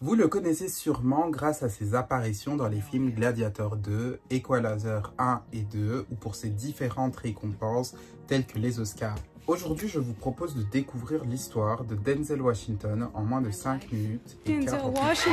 Vous le connaissez sûrement grâce à ses apparitions dans les films Gladiator 2, Equalizer 1 et 2 ou pour ses différentes récompenses telles que les Oscars. Aujourd'hui, je vous propose de découvrir l'histoire de Denzel Washington en moins de 5 minutes et 40 minutes.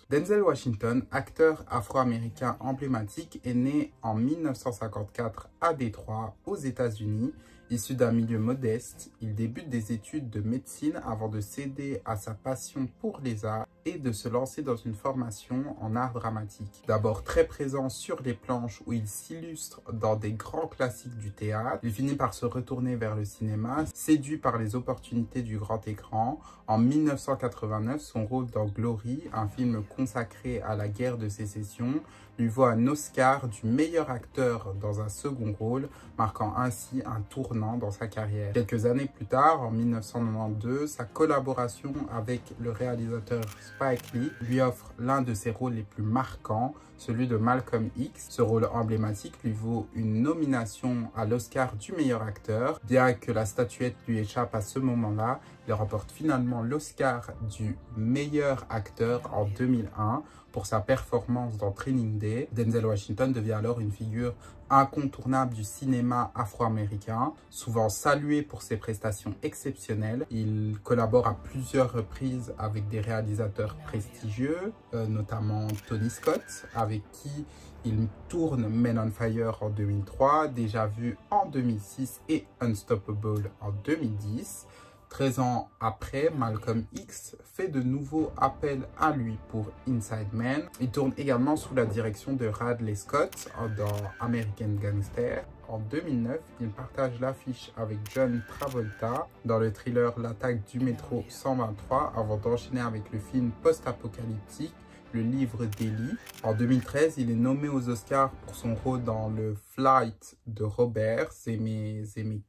Denzel Washington, acteur afro-américain emblématique, est né en 1954 à Détroit, aux États-Unis. Issu d'un milieu modeste, il débute des études de médecine avant de céder à sa passion pour les arts et de se lancer dans une formation en art dramatique. D'abord très présent sur les planches où il s'illustre dans des grands classiques du théâtre, il finit par se retourner vers le cinéma, séduit par les opportunités du grand écran. En 1989, son rôle dans Glory, un film consacré à la guerre de sécession, lui vaut un Oscar du meilleur acteur dans un second rôle, marquant ainsi un tournant dans sa carrière. Quelques années plus tard, en 1992, sa collaboration avec le réalisateur Spike Lee lui offre l'un de ses rôles les plus marquants, celui de Malcolm X. Ce rôle emblématique lui vaut une nomination à l'Oscar du meilleur acteur. Bien que la statuette lui échappe à ce moment-là, il remporte finalement l'Oscar du meilleur acteur en 2001 pour sa performance dans Training Day. Denzel Washington devient alors une figure incontournable du cinéma afro-américain, souvent salué pour ses prestations exceptionnelles. Il collabore à plusieurs reprises avec des réalisateurs prestigieux, notamment Tony Scott, avec qui il tourne Men on Fire en 2003, Déjà Vu en 2006 et Unstoppable en 2010. 13 ans après, Malcolm X fait de nouveau appel à lui pour Inside Man. Il tourne également sous la direction de Radley Scott dans American Gangster. En 2009, il partage l'affiche avec John Travolta dans le thriller L'attaque du métro 123 avant d'enchaîner avec le film post-apocalyptique Le livre d'Eli. En 2013, il est nommé aux Oscars pour son rôle dans le Flight de Robert Zemeckis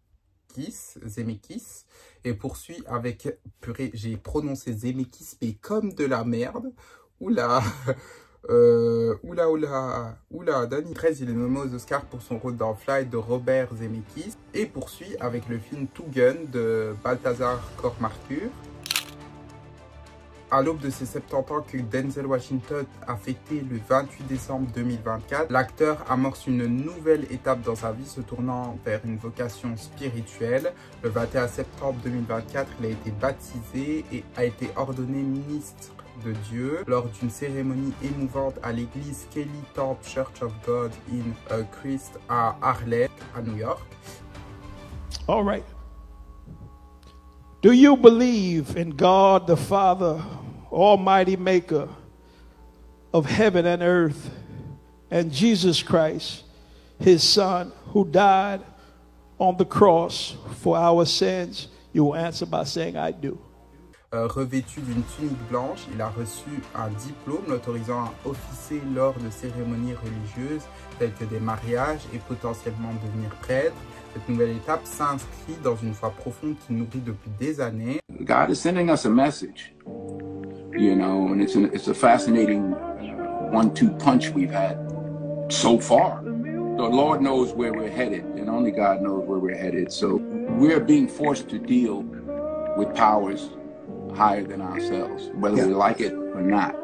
et poursuit avec, purée, j'ai prononcé Zemeckis mais comme de la merde, oula, Danny 13, il est nommé aux Oscars pour son rôle dans Flight de Robert Zemeckis et poursuit avec le film Two Gun de Balthazar Kormákur. À l'aube de ses 70 ans que Denzel Washington a fêté le 28 décembre 2024, l'acteur amorce une nouvelle étape dans sa vie, se tournant vers une vocation spirituelle. Le 21 septembre 2024, il a été baptisé et a été ordonné ministre de Dieu lors d'une cérémonie émouvante à l'église Kelly Thorpe Church of God in Christ à Harlem, à New York. All right. Do you believe in God the Father, Almighty Maker of heaven and earth, and Jesus Christ, His Son, who died on the cross for our sins? You will answer by saying, I do. Revêtu d'une tunique blanche, il a reçu un diplôme l'autorisant à officier lors de cérémonies religieuses telles que des mariages et potentiellement devenir prêtre. Cette nouvelle étape s'inscrit dans une foi profonde qu'il nourrit depuis des années. God is sending us a message, you know, and it's a fascinating one-two punch we've had so far. The Lord knows where we're headed, and only God knows where we're headed. So we're being forced to deal with powers higher than ourselves, whether we like it or not.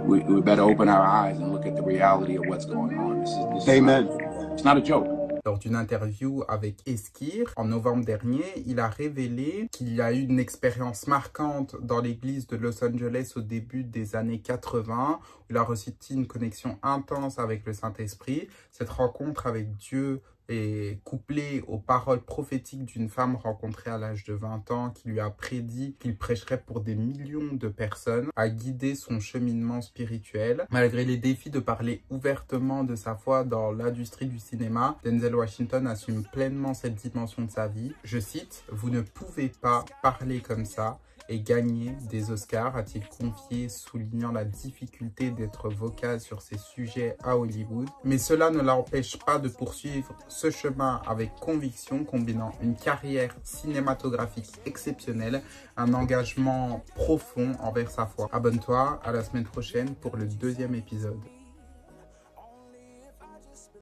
We better open our eyes and look at the reality of what's going on. This Amen. It's not a joke. Lors d'une interview avec Esquire, en novembre dernier, il a révélé qu'il a eu une expérience marquante dans l'église de Los Angeles au début des années 80, où il a ressenti une connexion intense avec le Saint-Esprit. Cette rencontre avec Dieu est couplée aux paroles prophétiques d'une femme rencontrée à l'âge de 20 ans qui lui a prédit qu'il prêcherait pour des millions de personnes, a guidé son cheminement spirituel. Malgré les défis de parler ouvertement de sa foi dans l'industrie du cinéma, Denzel Washington assume pleinement cette dimension de sa vie. Je cite, « Vous ne pouvez pas parler comme ça et gagner des Oscars », a-t-il confié, soulignant la difficulté d'être vocal sur ces sujets à Hollywood. Mais cela ne l'empêche pas de poursuivre ce chemin avec conviction, combinant une carrière cinématographique exceptionnelle, un engagement profond envers sa foi. Abonne-toi, à la semaine prochaine pour le 2e épisode.